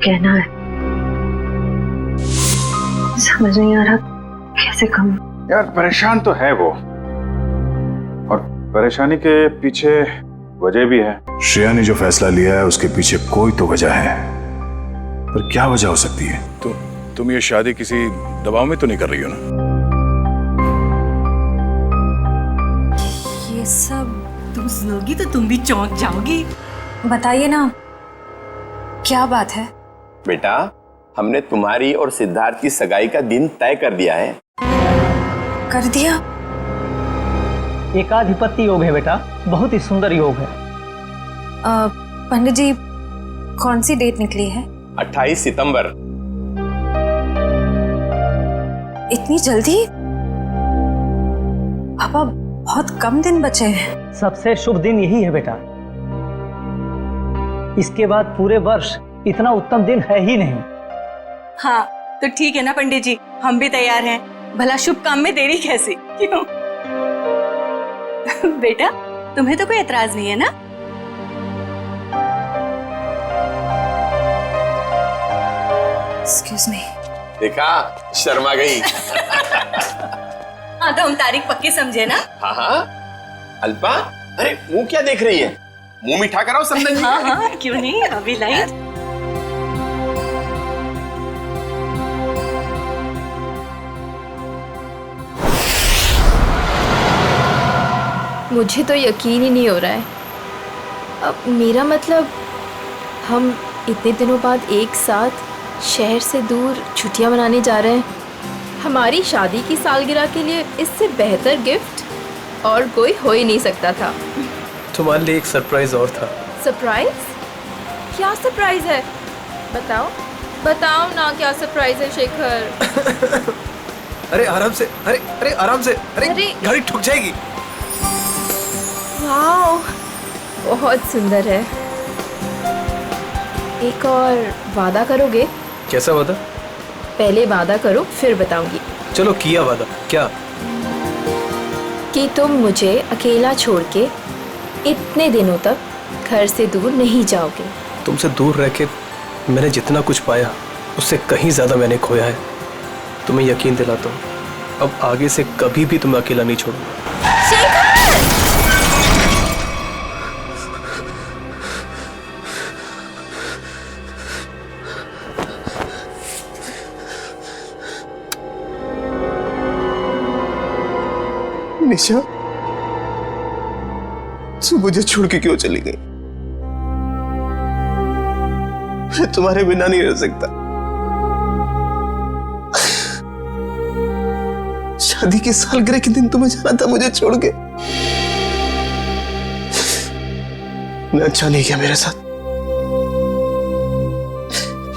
कहना है, समझ नहीं आ रहा कैसे कहूं। यार परेशान तो है वो, और परेशानी के पीछे वजह भी है। श्रेया ने जो फैसला लिया है उसके पीछे कोई तो वजह है, पर क्या वजह हो सकती है? तुम ये शादी किसी दबाव में तो नहीं कर रही हो ना? ये सब तुम सुनोगी तो तुम भी चौंक जाओगी। बताइए ना, क्या बात है? बेटा, हमने तुम्हारी और सिद्धार्थ की सगाई का दिन तय कर दिया है। कर दिया? एकाधिपत्य योग है बेटा, बहुत ही सुंदर योग है। पंडित जी, कौन सी डेट निकली है? 28 सितंबर। इतनी जल्दी? पापा, बहुत कम दिन बचे हैं। सबसे शुभ दिन यही है बेटा, इसके बाद पूरे वर्ष इतना उत्तम दिन है ही नहीं। हाँ तो ठीक है ना पंडित जी, हम भी तैयार हैं। भला शुभ काम में देरी कैसी, क्यों? बेटा, तुम्हें तो कोई एतराज नहीं है ना? Excuse me. देखा, शर्मा गई। हाँ तो हम तारीख पक्की समझे ना? हाँ हाँ। अल्पा, अरे मुंह क्या देख रही है? मुंह मीठा कराओ समझन जी। हाँ हाँ, क्यों नहीं, अभी लाइट। मुझे तो यकीन ही नहीं हो रहा है। अब मेरा मतलब, हम इतने दिनों बाद एक साथ शहर से दूर छुट्टियां मनाने जा रहे हैं। हमारी शादी की सालगिरह के लिए इससे बेहतर गिफ्ट और कोई हो ही नहीं सकता था। तुम्हारे लिए एक सरप्राइज और था। सरप्राइज? क्या सरप्राइज है? बताओ बताओ ना, क्या सरप्राइज है शेखर? अरे आराम से, अरे आराम से, अरे गाड़ी ठुक जाएगी। वाओ, बहुत सुंदर है। एक और वादा करोगे? कैसा वादा? पहले वादा करो फिर बताऊंगी। चलो किया वादा। क्या? कि तुम मुझे अकेला छोड़ के इतने दिनों तक घर से दूर नहीं जाओगे। तुमसे दूर रह के मैंने जितना कुछ पाया उससे कहीं ज्यादा मैंने खोया है। तुम्हें यकीन दिलाता हूँ, अब आगे से कभी भी तुम्हें अकेला नहीं छोड़ूंगा। शेखर! निशा, तू मुझे छोड़ के क्यों चली गई? मैं तुम्हारे बिना नहीं रह सकता। शादी की सालगिरह के दिन तुम्हें जाना था मुझे छोड़ के। मैं अच्छा नहीं किया मेरे साथ।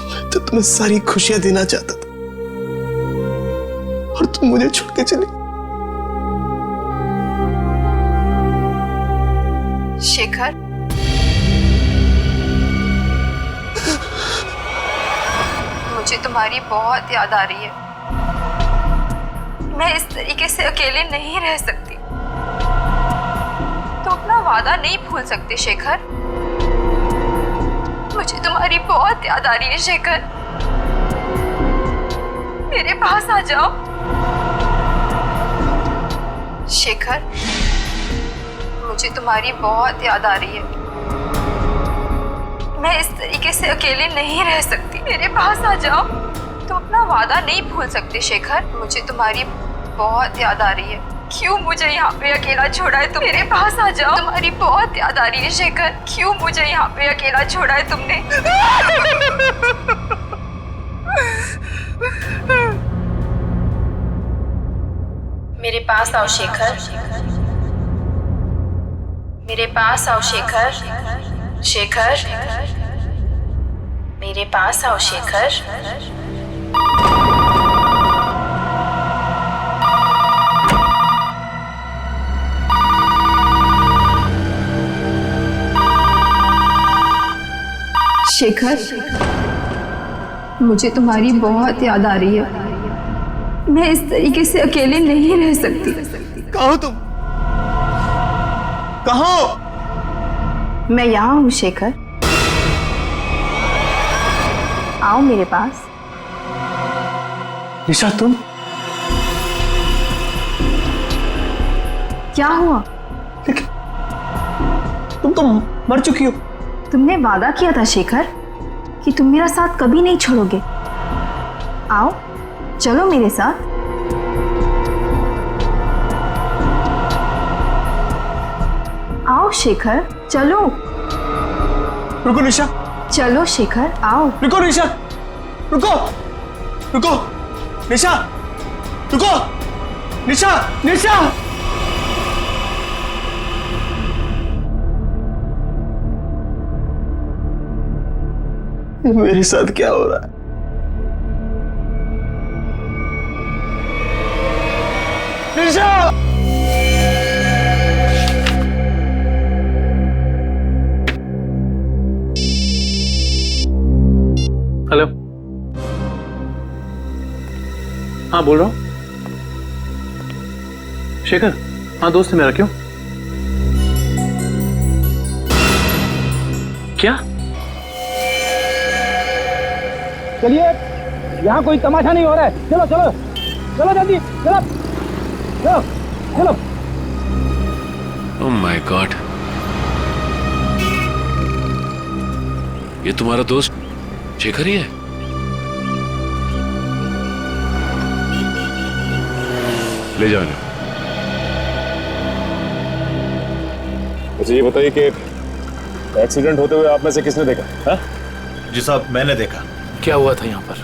मैं तो तुम्हें सारी खुशियां देना चाहता था और तुम मुझे छोड़ के चली। शेखर, मुझे तुम्हारी बहुत याद आ रही है। मैं इस तरीके से अकेले नहीं रह सकती। तो अपना वादा नहीं भूल सकते शेखर। मुझे तुम्हारी बहुत याद आ रही है शेखर। मेरे पास आ जाओ शेखर। मुझे तुम्हारी बहुत याद आ रही है। मैं इस तरीके से अकेले नहीं रह सकती। मेरे पास आ जाओ। तुम अपना वादा नहीं भूल सकते शेखर। मुझे तुम्हारी बहुत याद आ रही है। क्यों मुझे यहाँ पे अकेला छोड़ा है तुम? मेरे पास आ जाओ। तुम्हारी बहुत याद आ रही है शेखर। क्यों मुझे यहाँ पे अकेला छोड़ा है तुमने? मेरे पास आओ शेखर। मेरे पास आओ शेखर। शेखर, मेरे पास आओ शेखर। शेखर, मुझे तुम्हारी बहुत याद आ रही है। मैं इस तरीके से अकेले नहीं रह सकती। कहाँ हो तुम? कहाँ हो? मैं यहाँ हूँ शेखर। आओ मेरे पास। निशा तुम क्या हुआ? तुम तो मर चुकी हो। तुमने वादा किया था शेखर कि तुम मेरा साथ कभी नहीं छोड़ोगे। आओ चलो मेरे साथ। आओ शेखर चलो। रुको निशा, चलो शेखर आओ। रुको निशा, रुको रुको निशा, रुको निशा, निशा। मेरे साथ क्या हो रहा है? निशा! हेलो, हाँ बोल रहा हूँ। शेखर, हाँ दोस्त है मेरा, क्यों? क्या? चलिए, यहाँ कोई तमाशा नहीं हो रहा है। चलो चलो चलो जल्दी, चलो चलो चलो। ओह माय गॉड, ये तुम्हारा दोस्त शेखर ही है? ले जाओ इन्हें। अच्छा ये बताइए कि एक्सीडेंट होते हुए आप में से किसने देखा? हाँ? जी साहब मैंने देखा। क्या हुआ था यहाँ पर?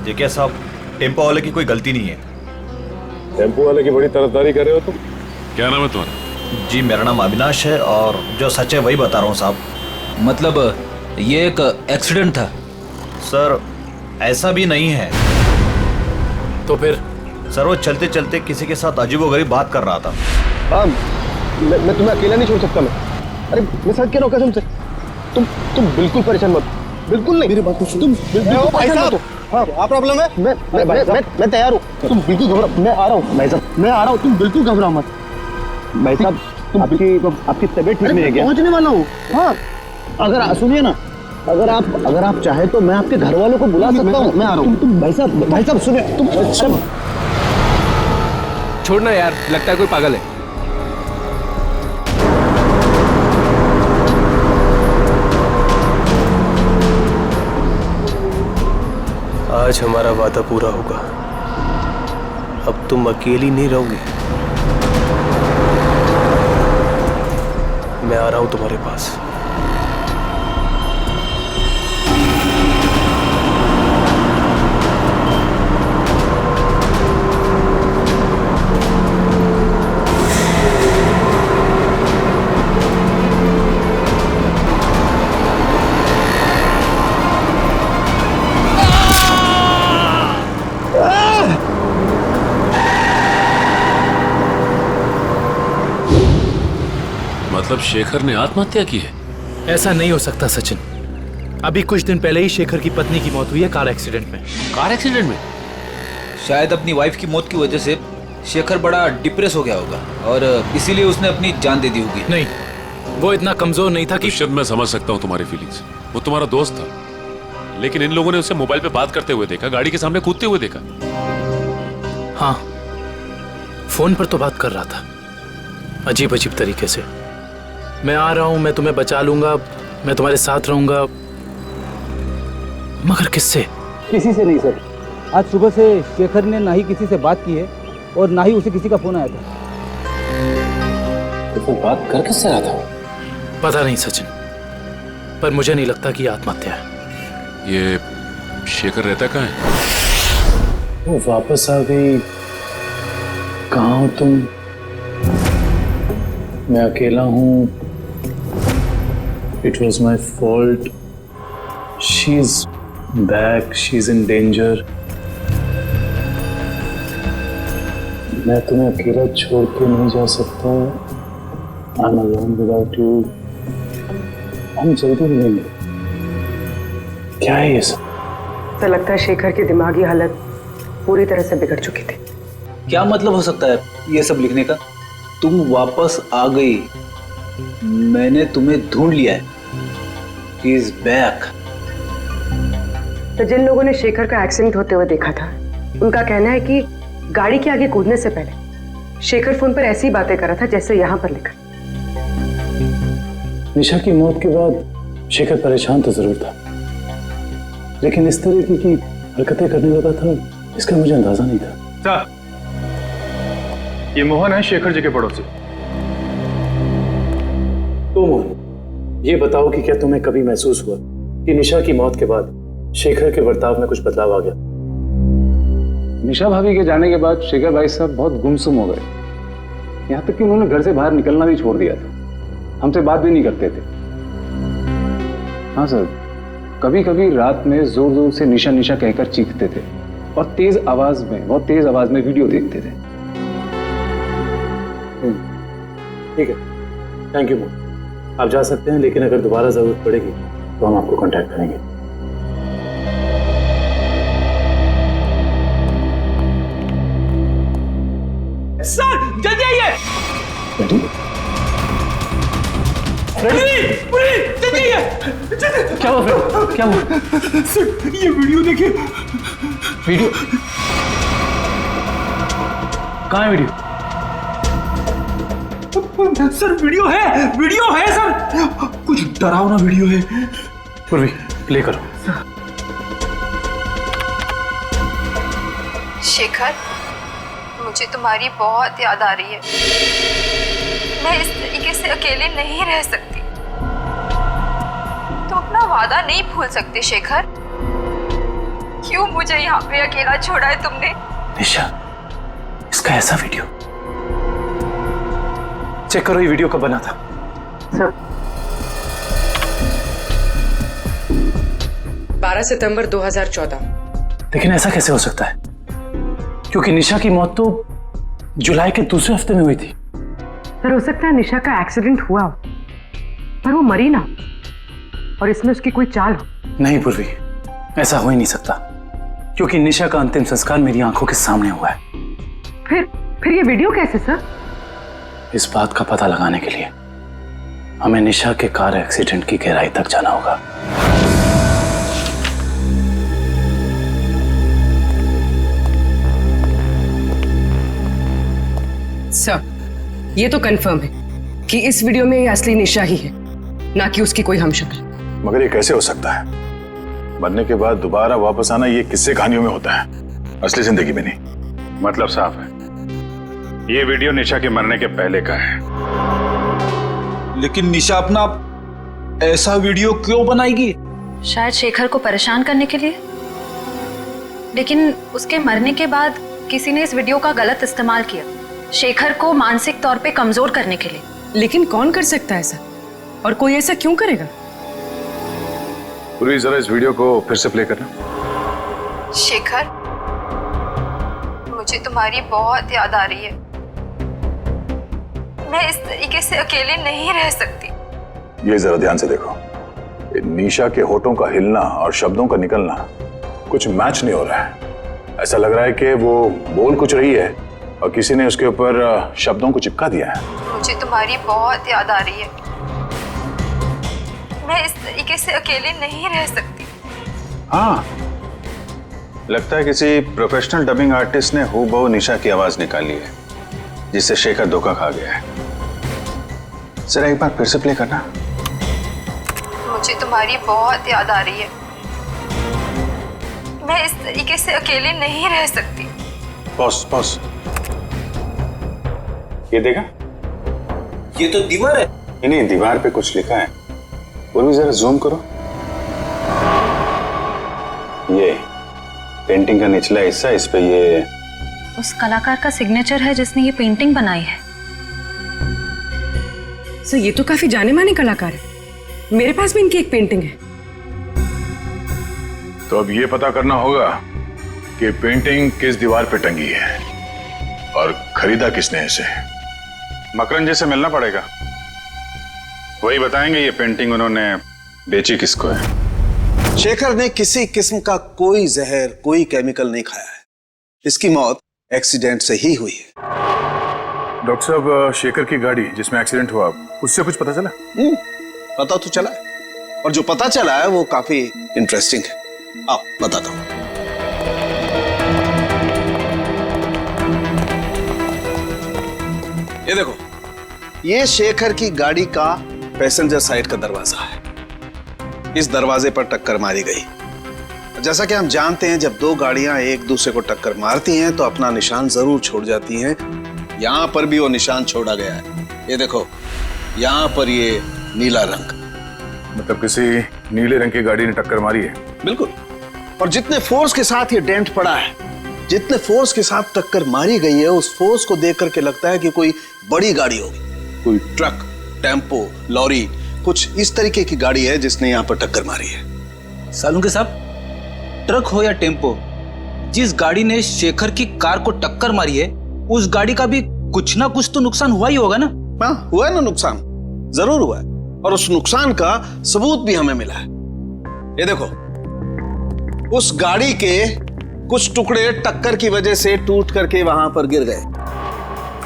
देखिए साहब, टेम्पो वाले की कोई गलती नहीं है। टेम्पो वाले की बड़ी तरफदारी कर रहे हो तुम? क्या नाम है तुम्हारा? जी मेरा नाम अविनाश है और जो सच है वही बता रहा हूँ साहब। मतलब ये एक एक्सीडेंट था? सर ऐसा भी नहीं है। तो फिर? सर वो चलते चलते किसी के साथ अजीबोगरीब बात कर रहा था। हाँ, मैं तुम्हें अकेला नहीं छोड़ सकता। मैं अरे मैं साथ कह रहा हूँ कसम से। तुम बिल्कुल परेशान मत, बिल्कुल नहीं। मेरी बात तो सुन। तुम बिल्कुल भाई साहब, हाँ क्या प्रॉब्लम है? मैं तैयार हूँ। तुम बिल्कुल घबराओ, मैं आ रहा हूँ भाई साहब, मैं आ रहा हूँ। तुम बिल्कुल घबराओ मत भाई साहब। आपकी तबीयत ठीक नहीं है क्या? पहुँचने वाला हूँ। हाँ अगर सुनिए ना, अगर आप चाहे तो मैं आपके घर वालों को बुला सकता हूँ। मैं आ रहा हूँ। तुम भाई साहब सुनिए। तुम छोड़ना यार, लगता है कोई पागल है। आज हमारा वादा पूरा होगा। अब तुम अकेली नहीं रहोगी। मैं आ रहा हूं तुम्हारे पास। मतलब शेखर ने आत्महत्या की है? ऐसा नहीं हो सकता सचिन। अभी कुछ दिन पहले ही शेखर की पत्नी की मौत हुई है कार एक्सीडेंट में। कार एक्सीडेंट में? शायद अपनी वाइफ की मौत की वजह से शेखर बड़ा डिप्रेस हो गया होगा और इसीलिए उसने अपनी जान दे दी होगी। नहीं, वो इतना कमजोर नहीं था कि। शायद मैं समझ सकता हूँ तुम्हारी फीलिंग्स। वो तुम्हारा दोस्त था, लेकिन इन लोगों ने उसे मोबाइल पे बात करते हुए देखा, गाड़ी के सामने कूदते हुए देखा। हाँ, फोन पर तो बात कर रहा था, अजीब अजीब तरीके से। मैं आ रहा हूं, मैं तुम्हें बचा लूंगा, मैं तुम्हारे साथ रहूंगा, मगर किससे? किसी से नहीं सर। आज सुबह से शेखर ने ना ही किसी से बात की है और ना ही उसे किसी का फोन आया था। तो वो बात कर किससे रहा था? पता नहीं सचिन, पर मुझे नहीं लगता कि आत्महत्या है। ये शेखर रहता कहाँ है? वो वापस आ गई। कहाँ हो तुम? मैं अकेला हूँ। It was my fault. She's back. She's in danger. मैं तुम्हें अकेला छोड़ के नहीं जा सकता। I'm alone without you. हम जल्दी मिलेंगे। क्या है ये सब? तो लगता है शेखर की दिमागी हालत पूरी तरह से बिगड़ चुकी थी। क्या मतलब हो सकता है ये सब लिखने का? तुम वापस आ गई, मैंने तुम्हें ढूंढ लिया है। He is back. तो जिन लोगों ने शेखर का एक्सीडेंट होते हुए देखा था, उनका कहना है कि गाड़ी के आगे कूदने से पहले शेखर फोन पर ऐसी बातें कर रहा था जैसे यहाँ पर लिखा। निशा की मौत के बाद शेखर परेशान तो जरूर था, लेकिन इस तरह की हरकतें करने लगा था इसका मुझे अंदाजा नहीं था। सर, ये मोहन है शेखर जी के पड़ोसी। तो मोहन, ये बताओ कि क्या तुम्हें कभी महसूस हुआ कि निशा की मौत के बाद शेखर के बर्ताव में कुछ बदलाव आ गया? निशा भाभी के जाने के बाद शेखर भाई साहब बहुत गुमसुम हो गए, यहाँ तक कि उन्होंने घर से बाहर निकलना भी छोड़ दिया था, हमसे बात भी नहीं करते थे। हाँ सर, कभी कभी रात में जोर जोर से निशा निशा कहकर चीखते थे और बहुत तेज आवाज में वीडियो देखते थे। ठीक है, थैंक यू मोहन, आप जा सकते हैं, लेकिन अगर दोबारा जरूरत पड़ेगी तो हम आपको कांटेक्ट करेंगे। सर जल्दी आइए। जल्दी आइए। क्या हुआ फ्रेंड, क्या हुआ? सर ये वीडियो देखिए। वीडियो कहाँ है? वीडियो सर वीडियो है सर, कुछ डरावना वीडियो है। पूर्वी प्ले करो। शेखर, मुझे तुम्हारी बहुत याद आ रही है। मैं इस तरीके से अकेले नहीं रह सकती। तुम अपना वादा नहीं भूल सकते शेखर। क्यों मुझे यहाँ पे अकेला छोड़ा है तुमने? निशा, इसका ऐसा वीडियो चेक करो, ये वीडियो कब बना था? सर 12 सितंबर 2014। लेकिन ऐसा कैसे हो सकता है, क्योंकि निशा की मौत तो जुलाई के दूसरे हफ्ते में हुई थी। सर हो सकता है निशा का एक्सीडेंट हुआ हो पर वो मरी ना, और इसमें उसकी कोई चाल हो। नहीं पूर्वी, ऐसा हो ही नहीं सकता, क्योंकि निशा का अंतिम संस्कार मेरी आंखों के सामने हुआ है। फिर ये वीडियो कैसे सर? इस बात का पता लगाने के लिए हमें निशा के कार एक्सीडेंट की गहराई तक जाना होगा। सर ये तो कंफर्म है कि इस वीडियो में ये असली निशा ही है, ना कि उसकी कोई हमशक्ल। मगर ये कैसे हो सकता है? मरने के बाद दोबारा वापस आना ये किस्से कहानियों में होता है, असली जिंदगी में नहीं। मतलब साफ है, ये वीडियो निशा के मरने के पहले का है। लेकिन निशा अपना ऐसा वीडियो क्यों बनाएगी? शायद शेखर को परेशान करने के लिए, लेकिन उसके मरने के बाद किसी ने इस वीडियो का गलत इस्तेमाल किया, शेखर को मानसिक तौर पे कमजोर करने के लिए। लेकिन कौन कर सकता है ऐसा, और कोई ऐसा क्यों करेगा? पूरी जरा इस वीडियो को फिर से प्ले करना। शेखर, मुझे तुम्हारी बहुत याद आ रही है। मैं इस तरीके से अकेले नहीं रह सकती। ये जरा ध्यान से देखो, निशा के होठों का हिलना और शब्दों का निकलना कुछ मैच नहीं हो रहा है। ऐसा लग रहा है कि वो बोल कुछ रही है और किसी ने उसके ऊपर शब्दों को चिपका दिया है। मुझे तुम्हारी बहुत याद आ रही है। मैं इस तरीके से अकेले नहीं रह सकती। हाँ, लगता है किसी प्रोफेशनल डबिंग आर्टिस्ट ने हूबहू निशा की आवाज निकाली है, जिससे शेखर धोखा खा गया है। जरा एक बार फिर से प्ले करना। मुझे तुम्हारी बहुत याद आ रही है। मैं इस तरीके से अकेले नहीं रह सकती। बॉस, ये देखा? ये तो दीवार है। नहीं, दीवार पे कुछ लिखा है। वो भी जरा जूम करो। ये पेंटिंग का निचला हिस्सा, इस पे ये उस कलाकार का सिग्नेचर है जिसने ये पेंटिंग बनाई है। सर ये तो काफी जाने माने कलाकार है, मेरे पास भी इनकी एक पेंटिंग है। तो अब ये पता करना होगा कि पेंटिंग किस दीवार पे टंगी है और खरीदा किसने इसे। मकरन जी से मिलना पड़ेगा, वही बताएंगे ये पेंटिंग उन्होंने बेची किसको है। शेखर ने किसी किस्म का कोई जहर, कोई केमिकल नहीं खाया है। इसकी मौत एक्सीडेंट से ही हुई है। डॉक्टर साहब, शेखर की गाड़ी जिसमें एक्सीडेंट हुआ, उससे कुछ पता चला? पता तो चला है, और जो पता चला है वो काफी इंटरेस्टिंग है। आओ बताता हूँ। ये देखो, ये शेखर की गाड़ी का पैसेंजर साइड का दरवाजा है। इस दरवाजे पर टक्कर मारी गई। जैसा कि हम जानते हैं, जब दो गाड़ियां एक दूसरे को टक्कर मारती हैं तो अपना निशान जरूर छोड़ जाती हैं। यहां पर भी वो निशान छोड़ा गया है। ये देखो, यहां पर ये नीला रंग, मतलब किसी नीले रंग की गाड़ी ने टक्कर मारी है। बिल्कुल। और जितने फोर्स के साथ ये डेंट पड़ा है, जितने फोर्स के साथ टक्कर मारी गई है, उस फोर्स को देख करके लगता है कि कोई बड़ी गाड़ी होगी, कोई ट्रक, टेम्पो, लॉरी, कुछ इस तरीके की गाड़ी है जिसने यहाँ पर टक्कर मारी है। सालुंके साहब, ट्रक हो या टेम्पो, जिस गाड़ी ने शेखर की कार को टक्कर मारी है, उस गाड़ी का भी कुछ ना कुछ तो नुकसान हुआ ही होगा ना? हाँ, हुआ है ना नुकसान, जरूर हुआ है। और उस नुकसान का सबूत भी हमें मिला है। ये देखो, उस गाड़ी के कुछ टुकड़े टक्कर की वजह से टूट करके वहां पर गिर गए।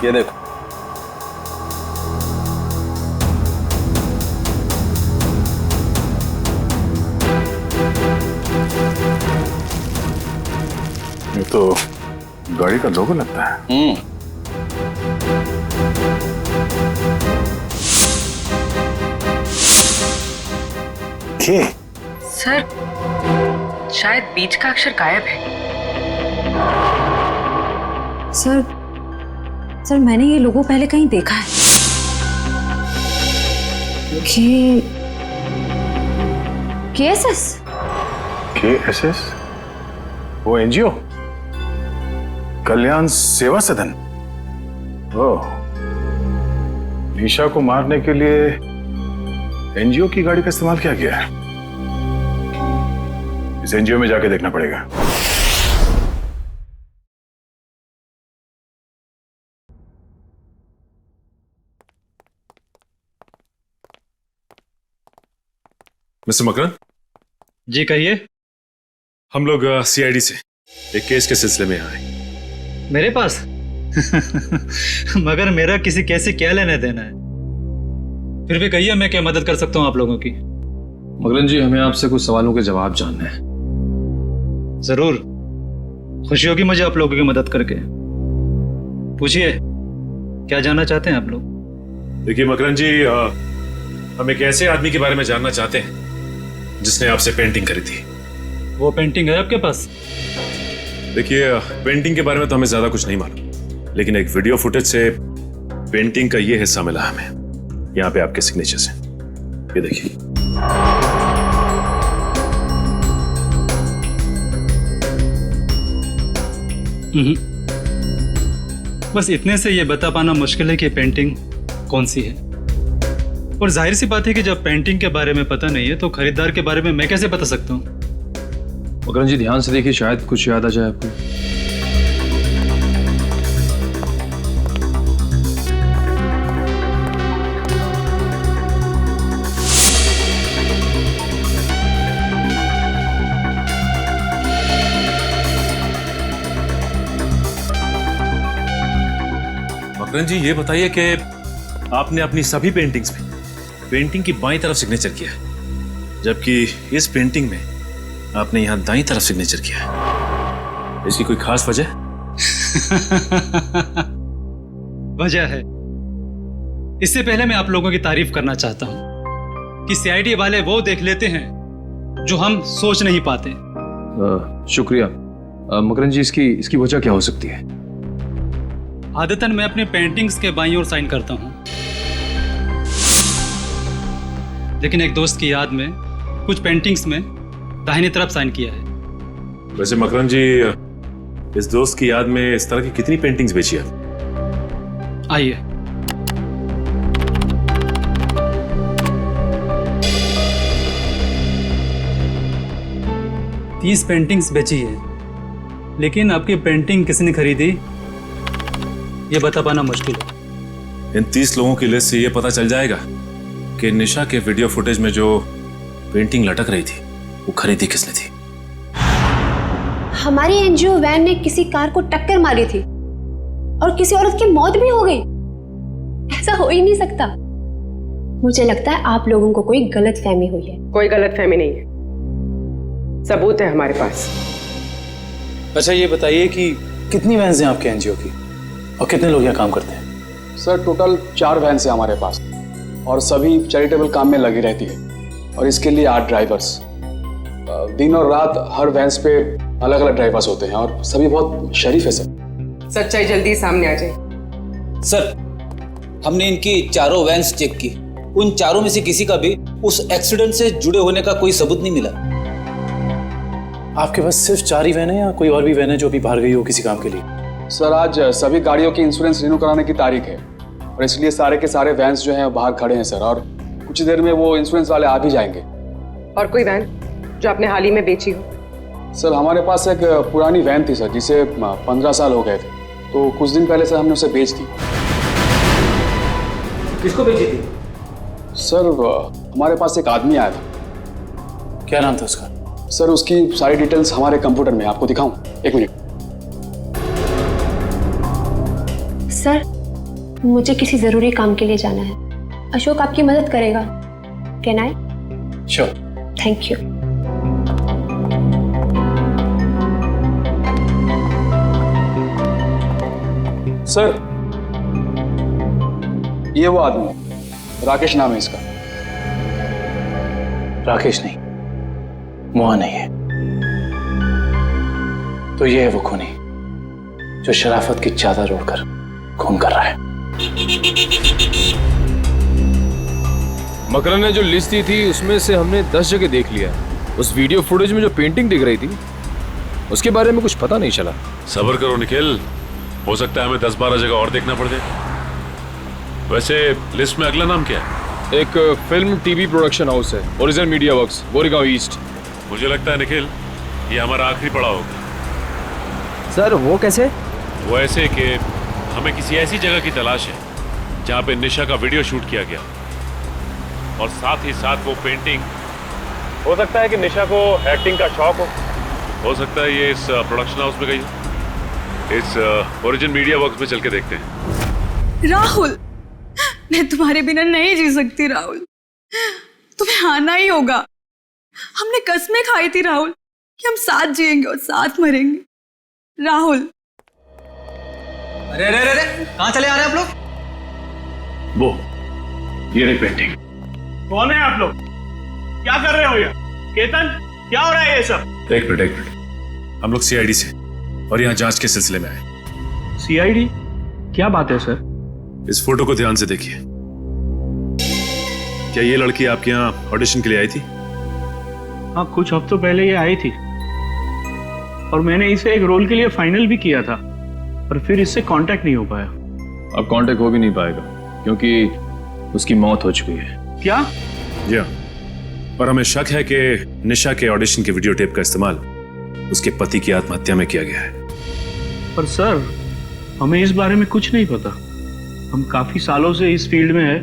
ये देखो, ये तो गाड़ी का लोगो लगता है। के? सर, शायद बीच का अक्षर गायब है। सर मैंने ये लोगो पहले कहीं देखा है। KSS? KSS? वो एनजीओ, कल्याण सेवा सदन। ओह, निशा को मारने के लिए एनजीओ की गाड़ी का इस्तेमाल किया गया है। इस एनजीओ में जाके देखना पड़ेगा। मिस्टर मकरन जी कहिए। हम लोग CID से एक केस के सिलसिले में आए। मेरे पास मगर मेरा किसी केस से क्या लेना देना है? फिर भी कहिए, मैं क्या मदद कर सकता हूँ आप लोगों की? मकरन जी, हमें आपसे कुछ सवालों के जवाब जानने हैं। जरूर, खुशी होगी मुझे आप लोगों की मदद करके। पूछिए, क्या जानना चाहते हैं आप लोग? देखिए मकरन जी, हम एक ऐसे आदमी के बारे में जानना चाहते हैं जिसने आपसे पेंटिंग करी थी। वो पेंटिंग है आपके पास? देखिए, पेंटिंग के बारे में तो हमें ज्यादा कुछ नहीं मालूम, लेकिन एक वीडियो फुटेज से पेंटिंग का ये हिस्सा मिला हमें। यहाँ पे आपके सिग्नेचर्स हैं, ये देखिए। बस इतने से ये बता पाना मुश्किल है कि पेंटिंग कौन सी है। और जाहिर सी बात है कि जब पेंटिंग के बारे में पता नहीं है तो खरीदार के बारे में मैं कैसे बता सकता हूँ? मकरन जी, ध्यान से देखिए, शायद कुछ याद आ जाए आपको। मकरन जी, ये बताइए कि आपने अपनी सभी पेंटिंग्स में पेंटिंग की बाईं तरफ सिग्नेचर किया है, जबकि इस पेंटिंग में आपने यहां दाईं तरफ सिग्नेचर किया है। इसकी कोई खास वजह? वजह है। इससे पहले मैं आप लोगों की तारीफ करना चाहता हूं कि CID वाले वो देख लेते हैं जो हम सोच नहीं पाते। शुक्रिया। मकरन जी, इसकी वजह क्या हो सकती है? आदतन मैं अपने पेंटिंग्स के बाईं ओर साइन करता हूं, लेकिन एक दोस्त की याद में कुछ पेंटिंग्स में दाहिनी तरफ साइन किया है। वैसे मकरन जी, इस दोस्त की याद में इस तरह की कितनी पेंटिंग्स बेची आप? आइए, तीस पेंटिंग्स बेची है, लेकिन आपकी पेंटिंग किसने खरीदी ये बता पाना मुश्किल है। इन 30 लोगों की लिस्ट से ये पता चल जाएगा कि निशा के वीडियो फुटेज में जो पेंटिंग लटक रही थी वो खरीदी किसने थी। हमारी NGO वैन ने किसी कार को टक्कर मारी थी और किसी औरत की मौत भी हो गई। ऐसा हो ही नहीं सकता। मुझे लगता है आप लोगों को कोई गलतफहमी हुई है। कोई गलतफहमी नहीं है। सबूत है हमारे पास। अच्छा ये बताइए कि कितनी वैन्स हैं आपके एनजीओ की और कितने लोग यहाँ काम करते हैं? सर टोटल 4 वैन्स हैं हमारे पास और सभी चैरिटेबल काम में लगी रहती है और इसके लिए 8 ड्राइवर्स। दिन और रात हर वैन्स पे अलग अलग ड्राइवर्स होते हैं और सभी बहुत शरीफ है सर। सच्चाई जल्दी सामने आ जाए। सर हमने इनकी चारों वैन्स चेक की, उन चारों में से किसी का भी उस एक्सीडेंट से जुड़े होने का कोई सबूत नहीं मिला। आपके पास सिर्फ 4 ही वैन है या कोई और भी वैन है जो अभी बाहर गई हो किसी काम के लिए? सर आज सभी गाड़ियों की इंश्योरेंस रिन्यू कराने की तारीख है और इसलिए सारे के सारे वैन्स जो हैं बाहर खड़े हैं सर, और कुछ देर में वो इंश्योरेंस वाले आ भी जाएंगे। और कोई वैन जो आपने हाल ही में बेची हो? सर हमारे पास एक पुरानी वैन थी सर जिसे 15 साल हो गए थे, तो कुछ दिन पहले सर हमने उसे बेच दी। किसको बेची थी? सर हमारे पास एक आदमी आया था। क्या नाम था उसका? सर उसकी सारी डिटेल्स हमारे कंप्यूटर में, आपको दिखाऊं? 1 मिनट। सर मुझे किसी जरूरी काम के लिए जाना है, अशोक आपकी मदद करेगा। Can I? Sure. Thank you. Sir ये वो आदमी है, राकेश नाम है इसका। राकेश नहीं, मोहन नहीं है तो ये है वो खूनी जो शराफत की चादर ओढ़कर खून कर रहा है। मकरन ने जो लिस्ट दी थी उसमें से हमने 10 जगह देख लिया। उस वीडियो फुटेज में जो पेंटिंग दिख रही थी उसके बारे में कुछ पता नहीं चला। सब्र करो निखिल, हो सकता है हमें 10-12 जगह और देखना पड़ जाए। वैसे लिस्ट में अगला नाम क्या है? एक फिल्म टीवी प्रोडक्शन हाउस है, original media works, Goregaon east. मुझे लगता है निखिल ये हमारा आखिरी पड़ाव होगा। सर वो कैसे? वो ऐसे कि हमें किसी ऐसी जगह की तलाश है जहाँ पे निशा का वीडियो शूट किया गया और साथ ही साथ वो पेंटिंग। हो सकता है कि निशा को एक्टिंग का शौक हो सकता है ये इस प्रोडक्शन हाउस में गई हो। इस ओरिजिन मीडिया वर्क्स में चल के देखते हैं। राहुल मैं तुम्हारे बिना नहीं जी सकती राहुल, तुम्हें आना ही होगा। हमने कसमें खाई थी राहुल कि हम साथ जिएंगे और साथ मरेंगे। राहुल अरे अरे अरे कहाँ चले आ रहे हैं आप लोग? वो ये रही पेंटिंग। कौन है आप लोग? क्या कर रहे हो ये? केतन क्या हो रहा है ये सब? एक मिनट हम लोग सीआईडी से और यहाँ जांच के सिलसिले में आए। सीआईडी? क्या बात है सर? इस फोटो को ध्यान से देखिए। क्या ये लड़की आपके यहाँ ऑडिशन के लिए आई थी? हाँ कुछ हफ्तों पहले ये आई थी और मैंने इसे एक रोल के लिए फाइनल भी किया था, पर फिर इससे कांटेक्ट नहीं हो पाया। अब कांटेक्ट हो भी नहीं पाएगा क्योंकि उसकी मौत हो चुकी है। क्या? जी हाँ, पर हमें शक है कि निशा के ऑडिशन के वीडियो टेप का इस्तेमाल उसके पति की आत्महत्या में किया गया है। पर सर हमें इस बारे में कुछ नहीं पता। हम काफी सालों से इस फील्ड में है,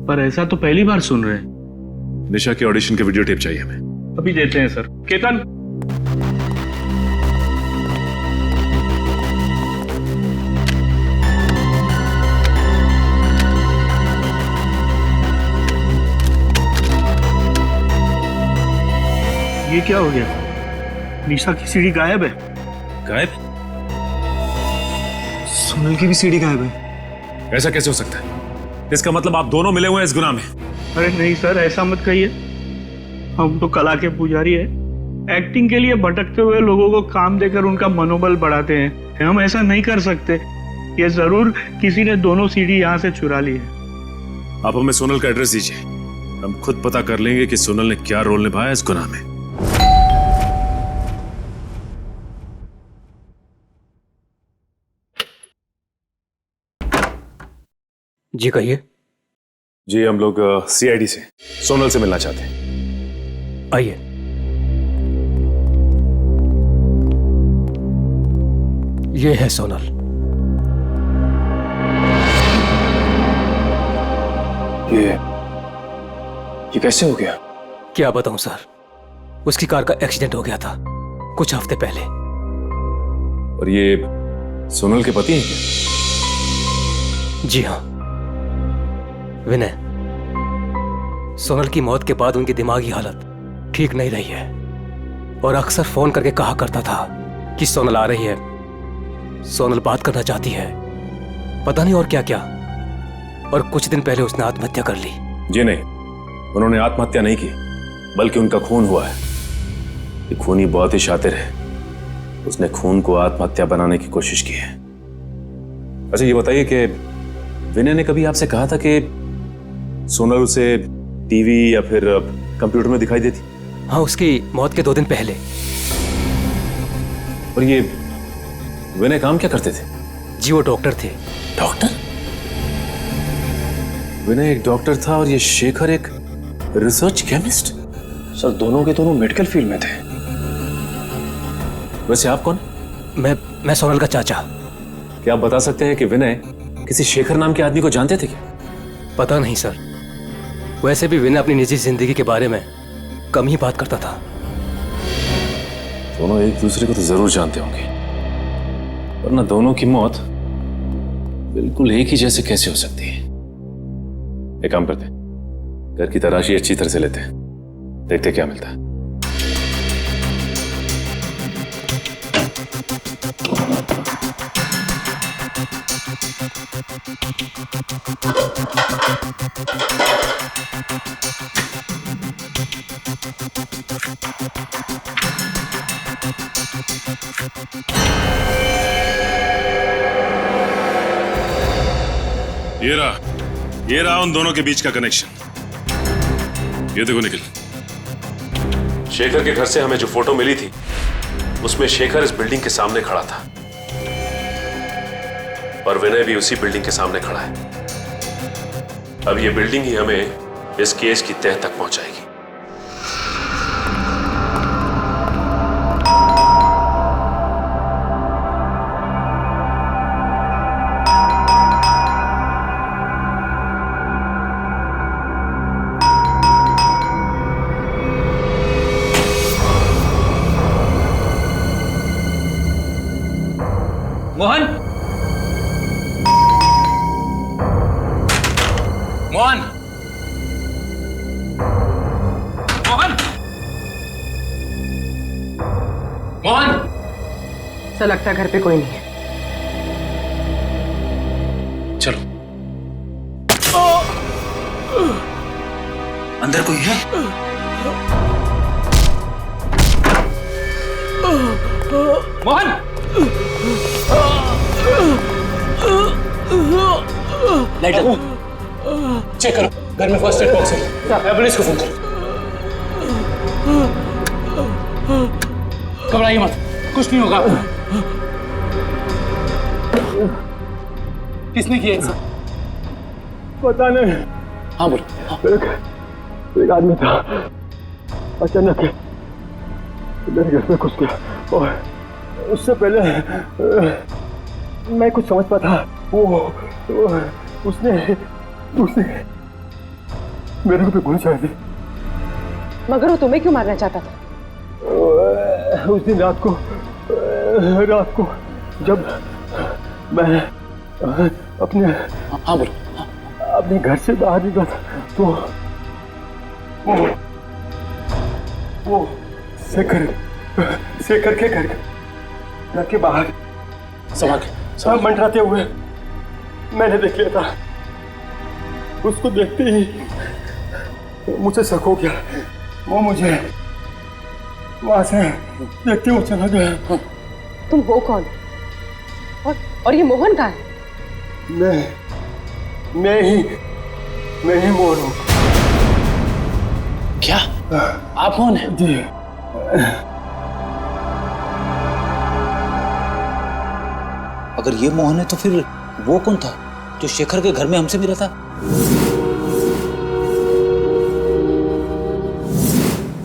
पर ऐसा तो पहली बार सुन रहे हैं। निशा के ऑडिशन के वीडियो टेप चाहिए हमें। अभी देते हैं सर। केतन ये क्या हो गया? निशा की सीडी गायब है। गायब? सोनल की भी सीडी गायब है। ऐसा कैसे हो सकता है? इसका मतलब आप दोनों मिले हुए हैं इस गुनाह में। अरे नहीं सर ऐसा मत कहिए, हम तो कला के पुजारी है। एक्टिंग के लिए भटकते हुए लोगों को काम देकर उनका मनोबल बढ़ाते हैं। हम ऐसा नहीं कर सकते। ये जरूर किसी ने दोनों सीडी यहाँ से चुरा ली है। आप हमें सोनल का एड्रेस दीजिए, हम खुद पता कर लेंगे कि सोनल ने क्या रोल निभाया इस गुनाह में। जी कहिए। जी हम लोग सीआईडी से सोनल से मिलना चाहते हैं। आइए। ये है सोनल। ये कैसे हो गया? क्या बताऊं सर, उसकी कार का एक्सीडेंट हो गया था कुछ हफ्ते पहले। और ये सोनल के पति हैं क्या? जी हाँ विनय, सोनल की मौत के बाद उनकी दिमागी हालत ठीक नहीं रही है और अक्सर फोन करके कहा करता था कि सोनल आ रही है, सोनल बात करना चाहती है, पता नहीं और क्या क्या। और कुछ दिन पहले उसने आत्महत्या कर ली। जी नहीं, उन्होंने आत्महत्या नहीं की, बल्कि उनका खून हुआ है। ये खूनी बहुत ही शातिर है, उसने खून को आत्महत्या बनाने की कोशिश की है। अच्छा ये बताइए कि विनय ने कभी आपसे कहा था कि सोनल उसे टीवी या फिर कंप्यूटर में दिखाई देती? हाँ, उसकी मौत के 2 दिन पहले। और ये विनय काम क्या करते थे? जी वो डॉक्टर थे। डॉक्टर? विनय एक डॉक्टर था और ये शेखर एक रिसर्च केमिस्ट? सर दोनों के दोनों मेडिकल फील्ड में थे। वैसे आप कौन? मैं सोनल का चाचा। क्या आप बता सकते हैं कि विनय किसी शेखर नाम के आदमी को जानते थे क्या? पता नहीं सर, वैसे भी विनय अपनी निजी जिंदगी के बारे में कम ही बात करता था। दोनों एक दूसरे को तो जरूर जानते होंगे, वरना दोनों की मौत बिल्कुल एक ही जैसे कैसे हो सकती है? एक काम करते हैं, घर की तलाशी अच्छी तरह से लेते हैं, देखते क्या मिलता है। ये रहा उन दोनों के बीच का कनेक्शन। ये देखो निखिल, शेखर के घर से हमें जो फोटो मिली थी उसमें शेखर इस बिल्डिंग के सामने खड़ा था और विनय भी उसी बिल्डिंग के सामने खड़ा है। अब ये बिल्डिंग ही हमें इस केस की तह तक पहुंचाएगी। मोहन, मोहन, मोहन, मोहन। ऐसा लगता है घर पे कोई नहीं है। चलो अंदर कोई है? मोहन, लाइट चेक करो, घर में फर्स्ट एड बॉक्स है, एम्बुलेंस को फोन करो। घबराइए मत, कुछ नहीं होगा। किसने किया इनसे? पता नहीं। हाँ बोलो। एक आदमी था, अचानक मेरे घर में घुस गया और उससे पहले मैं कुछ समझ पाता, उसने मेरे को गोली चला दी। मगर वो तुम्हें क्यों मारना चाहता था? उस दिन रात को जब मैं अपने अपने घर से बाहर निकला था तो वो शेखर के घर के बाहर सब मंडराते हुए मैंने देख लिया था। उसको देखते ही मुझे शक हो गया, वो मुझे वहां से देखते हुए चला गया। तुम हो कौन? और ये मोहन कहाँ है? मैं ही मोहन हूँ। क्या आप मोहन हैं? जी। अगर ये मोहन है तो फिर वो कौन था जो शेखर के घर में हमसे मिला था?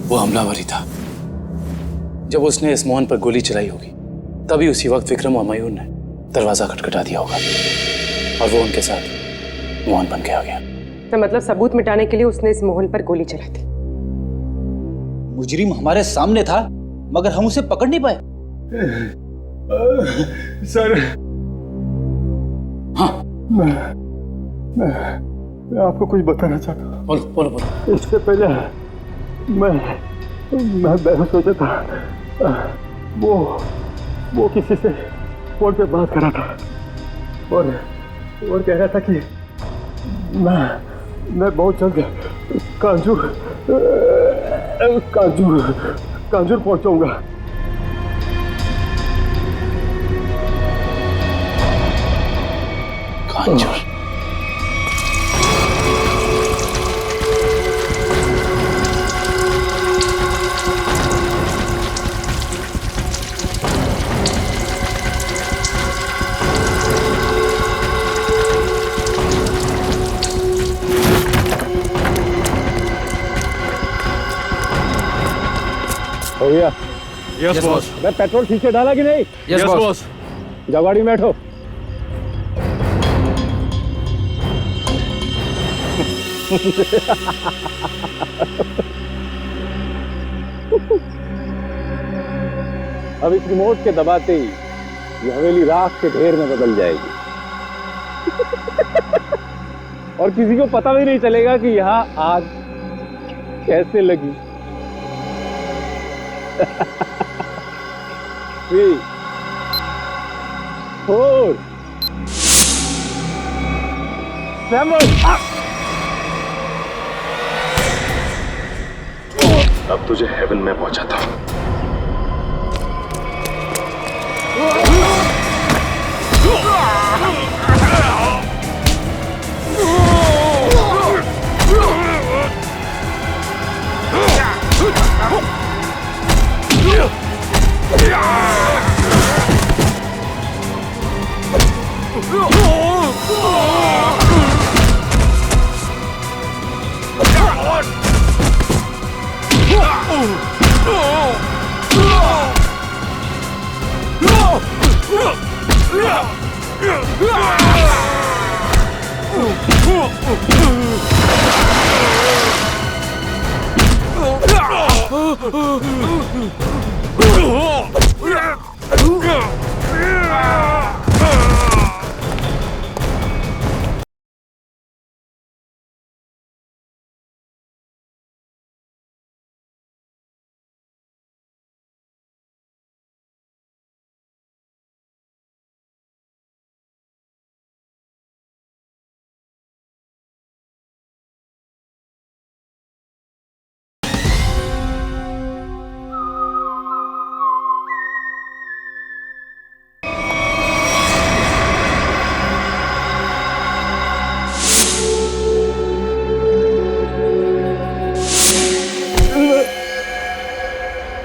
वो हमलावर ही था। जब उसने इस मोहन पर गोली चलाई होगी तभी उसी वक्त विक्रम और मयूर ने दरवाजा खटखटा दिया होगा और वो उनके साथ मोहन बन के आ गया। तो मतलब सबूत मिटाने के लिए उसने इस मोहन पर गोली चलाई थी। मुजरिम हमारे सामने था मगर हम उसे पकड़ नहीं पाए। सर, हाँ मैं आपको कुछ बताना चाहता हूँ। बोलो। इससे पहले मैं सोचा था वो किसी से फोन पे बात कर रहा था और कह रहा था कि मैं बहुत जल्द कांजूर पहुंचाऊंगा। कांजूर? भैया यस बॉस। मैं पेट्रोल ठीक से डाला कि नहीं? Yes boss. जाओ गाड़ी में बैठो। अब इस रिमोट के दबाते ही ये हवेली राख के ढेर में बदल जाएगी और किसी को पता भी नहीं चलेगा कि यहाँ आग कैसे लगी। 3, 4, 7 अब तुझे हेवन में पहुंचाता हूं।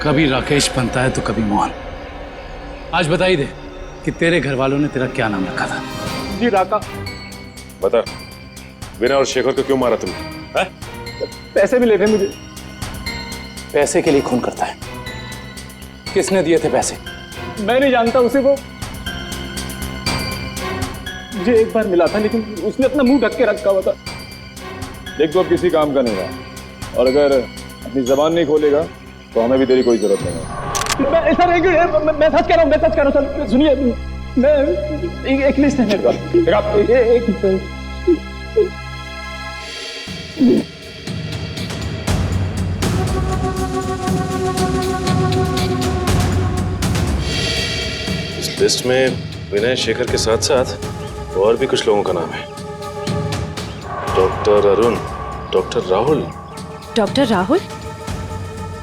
कभी राकेश बनता है तो कभी मोहन। आज बता ही दे कि तेरे घर वालों ने तेरा क्या नाम रखा था। जी राका। बता, विनय और शेखर को क्यों मारा तुमने? पैसे मिले थे मुझे। पैसे के लिए खून करता है? किसने दिए थे पैसे? मैं नहीं जानता उसे। वो मुझे एक बार मिला था लेकिन उसने अपना मुंह ढक के रखा हुआ था। देख तो अब किसी काम का नहीं रहा और अगर अपनी जबान नहीं खोलेगा तो हमें भी तेरी कोई जरूरत नहीं है। मैं सच कह रहा हूँ सर। सुनिए, मैं एक लिस्ट है मेरे पास। इस लिस्ट में विनय शेखर के साथ साथ और भी कुछ लोगों का नाम है। Doctor Arun, doctor Rahul. Doctor Rahul?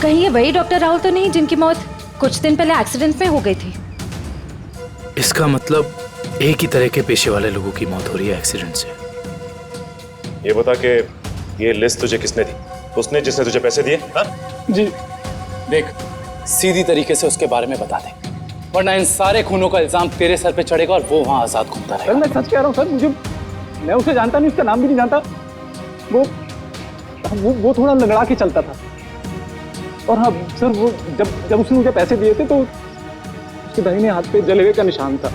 कहीं ये वही डॉक्टर राहुल तो नहीं जिनकी मौत कुछ दिन पहले एक्सीडेंट में हो गई थी? इसका मतलब एक ही तरह के पेशे वाले लोगों की मौत हो रही है एक्सीडेंट से। ये बता के ये लिस्ट तुझे किसने दी? उसने जिसने तुझे पैसे दिए? हाँ? जी देख, सीधी तरीके से उसके बारे में बता दे, वरना इन सारे खूनों का इल्जाम तेरे सर पे चढ़ेगा और वो वहां आजाद घूमता रहेगा। सर मैं सच कह रहा हूँ सर। मैं उसे जानता नहीं, उसका नाम भी नहीं जानता। वो थोड़ा लंगड़ा के चलता था। और हाँ सर, वो जब उसने मुझे पैसे दिए थे तो उसके दाहिने हाथ पे जलेबे का निशान था।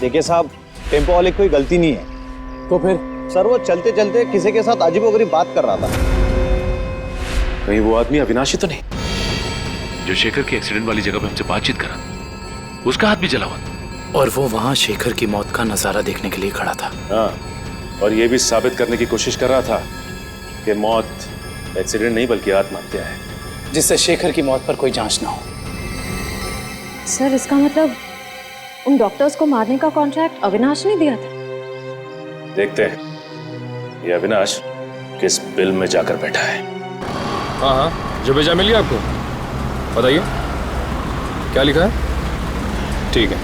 देखिए साहब, टेम्पो वाले की कोई गलती नहीं है। तो फिर? सर वो चलते चलते किसी के साथ अजीबोगरीब बात कर रहा था। कहीं वो आदमी अविनाशी तो नहीं जो शेखर की एक्सीडेंट वाली जगह पे हमसे बातचीत करा? उसका हाथ भी जला हुआ और वो वहां शेखर की मौत का नजारा देखने के लिए खड़ा था। हाँ, और ये भी साबित करने की कोशिश कर रहा था कि मौत एक्सीडेंट नहीं बल्कि आत्महत्या है। जिससे शेखर की मौत पर कोई जांच ना हो। सर इसका मतलब उन डॉक्टर्स को मारने का कॉन्ट्रैक्ट अविनाश ने दिया था। देखते हैं ये अविनाश किस बिल में जाकर बैठा है। हाँ हाँ, जो भेजा मिल गया आपको? बताइए क्या लिखा है? ठीक है,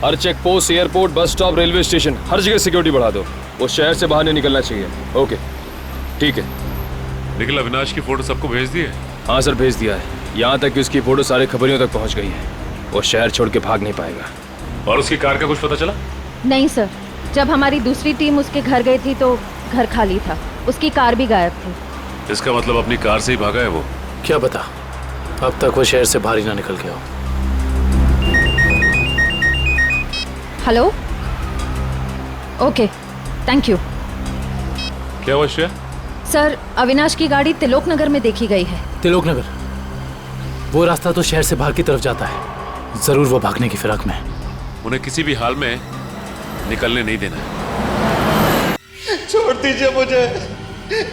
हर check post, airport, bus stop, railway station, हर जगह सिक्योरिटी बढ़ा दो। वो शहर से बाहर नहीं निकलना चाहिए। ओके ठीक है। लेकिन अविनाश की फोटो सबको भेज दी है? हाँ सर, भेज दिया है। यहाँ तक कि उसकी फोटो सारे खबरियों तक पहुँच गई है। वो शहर छोड़ के भाग नहीं पाएगा। और उसकी कार का कुछ पता चला? नहीं सर, जब हमारी दूसरी टीम उसके घर गई थी तो घर खाली था, उसकी कार भी गायब थी। इसका मतलब अपनी कार से ही भागा है वो? क्या पता, अब तक वो शहर से बाहर ही ना निकल गया हो। Hello, okay thank you. क्या हुआ श्रेया? सर अविनाश की गाड़ी तिलोक नगर में देखी गई है। तिलोक नगर? वो रास्ता तो शहर से बाहर की तरफ जाता है। जरूर वो भागने की फिराक में। उन्हें किसी भी हाल में निकलने नहीं देना है। छोड़ दीजिए मुझे,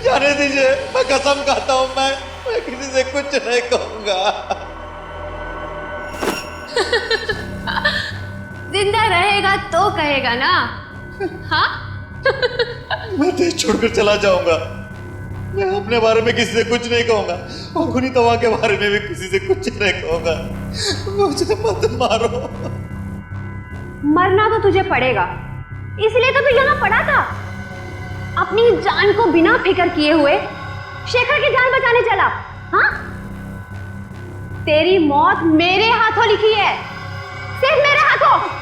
जाने दीजिए। मैं कसम खाता हूँ मैं किसी से कुछ नहीं कहूंगा। जिंदा रहेगा तो कहेगा ना? हाँ? मैं देश छोड़कर चला जाऊंगा। मैं अपने बारे में किसी से कुछ नहीं कहूंगा और खुनी तवा के बारे में भी किसी से कुछ नहीं कहूंगा। मुझे मत मारो। मरना तो तुझे पड़ेगा, इसलिए तो तू यहाँ पड़ा था। अपनी जान को बिना फिक्र किए हुए शेखर की जान बचाने चला। हाँ? तेरी मौत मेरे हाथों लिखी है, सिर्फ मेरे हाथों।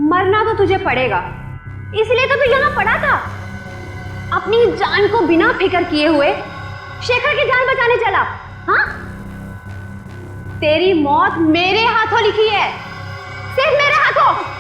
मरना तो तुझे पड़ेगा, इसलिए तो तू यहाँ पड़ा था। अपनी जान को बिना फिक्र किए हुए शेखर की जान बचाने चला। हाँ? तेरी मौत मेरे हाथों लिखी है, सिर्फ मेरे हाथों।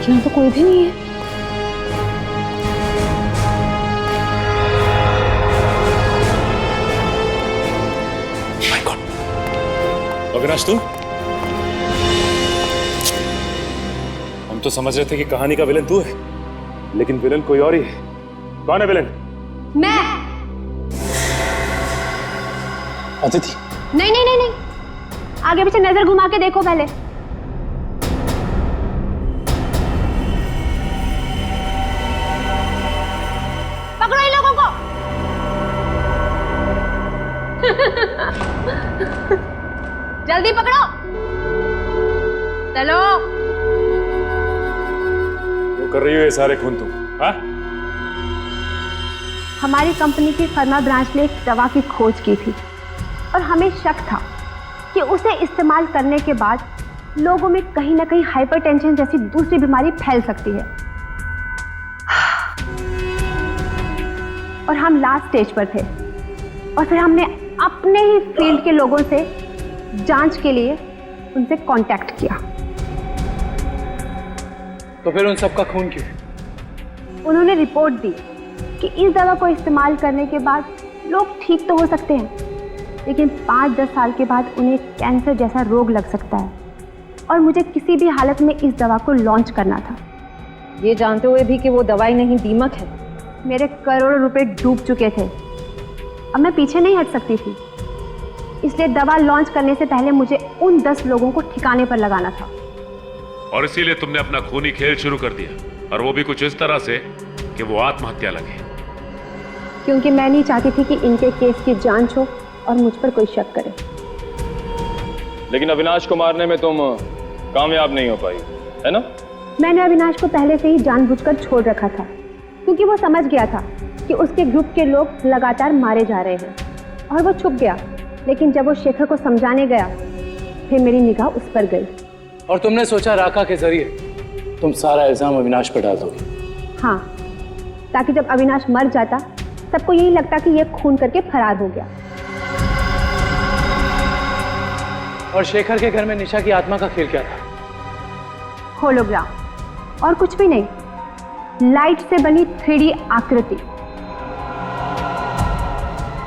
यहाँ तो कोई भी नहीं है। अविनाश तू? हम तो समझ रहे थे कि कहानी का विलन तू है, लेकिन विलन कोई और ही है। कौन है विलन? मैं। अदिति? नहीं नहीं नहीं नहीं, आगे पीछे नजर घुमा के देखो पहले। पकड़ो इन लोगों को। जल्दी पकड़ो, चलो। वो कर रही हो ये सारे खून तुम? हाँ? हमारी कंपनी की फर्मा ब्रांच ने एक दवा की खोज की थी और हमें शक था कि उसे इस्तेमाल करने के बाद लोगों में कहीं ना कहीं हाइपरटेंशन जैसी दूसरी बीमारी फैल सकती है। और हम लास्ट स्टेज पर थे और फिर हमने अपने ही फील्ड के लोगों से जांच के लिए उनसे कांटेक्ट किया। तो फिर उन सबका खून क्यों? उन्होंने रिपोर्ट दी कि इस दवा को इस्तेमाल करने के बाद लोग ठीक तो हो सकते हैं, लेकिन 5-10 साल के बाद उन्हें कैंसर जैसा रोग लग सकता है और मुझे किसी भी हालत में इस दवा को लॉन्च करना था, ये जानते हुए भी कि वो दवाई नहीं दीमक है। मेरे करोड़ों रुपए डूब चुके थे, अब मैं पीछे नहीं हट सकती थी, इसलिए दवा लॉन्च करने से पहले मुझे उन 10 लोगों को ठिकाने पर लगाना था। और इसीलिए तुमने अपना खूनी खेल शुरू कर दिया, और वो भी कुछ इस तरह से कि वो आत्महत्या लगे। क्योंकि मैं नहीं चाहती थी कि इनके केस की जांच हो और मुझ पर कोई शक करे। लेकिन अविनाश को मारने में तुम कामयाब नहीं हो पाई, है ना? मैंने अविनाश को पहले से ही जानबूझकर छोड़ रखा था, क्योंकि वो समझ गया था कि उसके ग्रुप के लोग लगातार मारे जा रहे हैं, और वो छुप गया। लेकिन जब वो शेखर को समझाने गया, फिर मेरी निगाह उस पर गई। और तुमने सोचा राका के जरिए तुम सारा इल्जाम अविनाश पर डाल दोगे? हाँ, ताकि जब अविनाश मर जाता सबको यही लगता कि ये खून करके फरार हो गया। और शेखर के घर में निशा की आत्मा का खेल क्या था? होलोग्राम, और कुछ भी नहीं, लाइट से बनी 3D आकृति।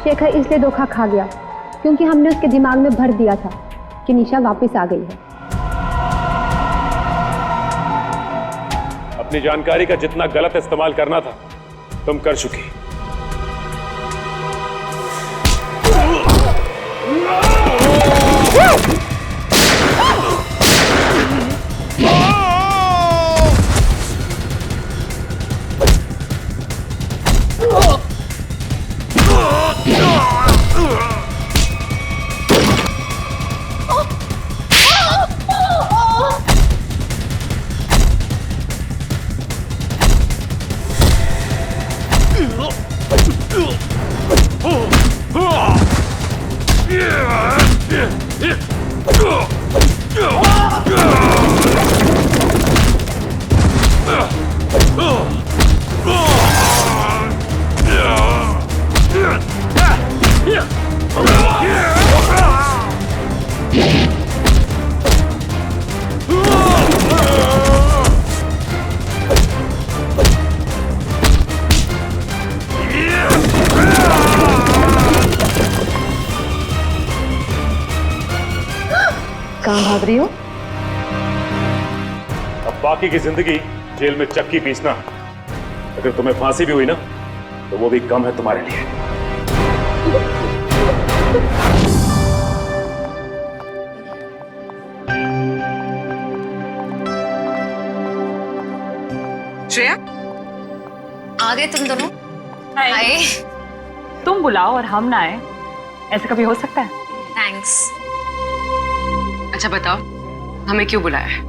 शेखर इसलिए धोखा खा गया क्योंकि हमने उसके दिमाग में भर दिया था कि निशा वापस आ गई है। अपनी जानकारी का जितना गलत इस्तेमाल करना था तुम कर चुकी। कहाँ भाग रही हो? अब बाकी की जिंदगी जेल में चक्की पीसना, अगर तुम्हें फांसी भी हुई ना तो वो भी कम है तुम्हारे लिए। श्रेया, आ गए तुम दोनों? आए। तुम बुलाओ और हम ना आए, ऐसा कभी हो सकता है? थैंक्स। अच्छा बताओ, हमें क्यों बुलाया है?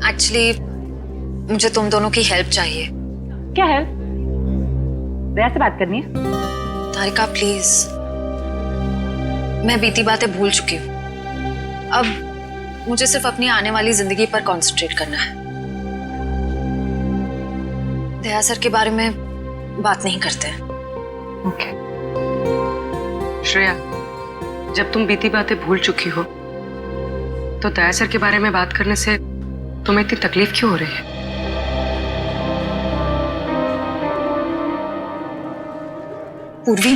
एक्चुअली मुझे तुम दोनों की हेल्प चाहिए। क्या हेल्प? दया से बात करनी है? तारिका प्लीज, मैं बीती बातें भूल चुकी हूँ। अब मुझे सिर्फ अपनी आने वाली जिंदगी पर कंसंट्रेट करना है। दया सर के बारे में बात नहीं करते। ओके। श्रेया, जब तुम बीती बातें भूल चुकी हो तो दया सर के बारे में बात करने से तुम्हें इतनी तकलीफ क्यों हो रही है? पूर्वी,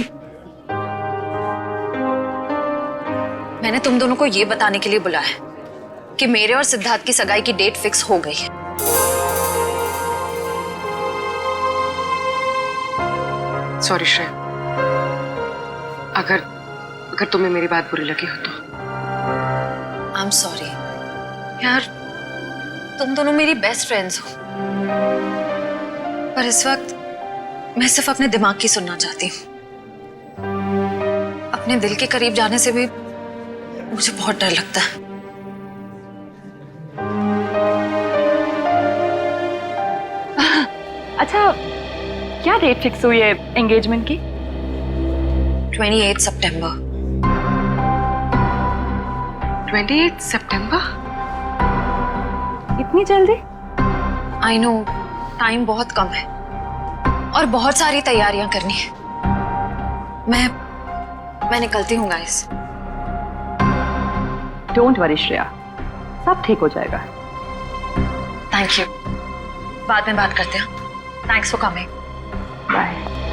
मैंने तुम दोनों को ये बताने के लिए बुलाया है कि मेरे और सिद्धार्थ की सगाई की डेट फिक्स हो गई है। सॉरी श्रेया, अगर तुम्हें मेरी बात बुरी लगी हो तो। आई एम सॉरी यार, तुम दोनों मेरी बेस्ट फ्रेंड्स हो, पर इस वक्त मैं सिर्फ अपने दिमाग की सुनना चाहती हूँ। अपने दिल के करीब जाने से भी मुझे बहुत डर लगता है। अच्छा, क्या डेट फिक्स हुई है एंगेजमेंट की? 28 सितंबर। 28 सितंबर? इतनी जल्दी? आई नो, टाइम बहुत कम है और बहुत सारी तैयारियां करनी है। मैं निकलती हूँ गाइस। डोंट वरी श्रेया, सब ठीक हो जाएगा। थैंक यू, बाद में बात करते हैं। Thanks for coming. बाय।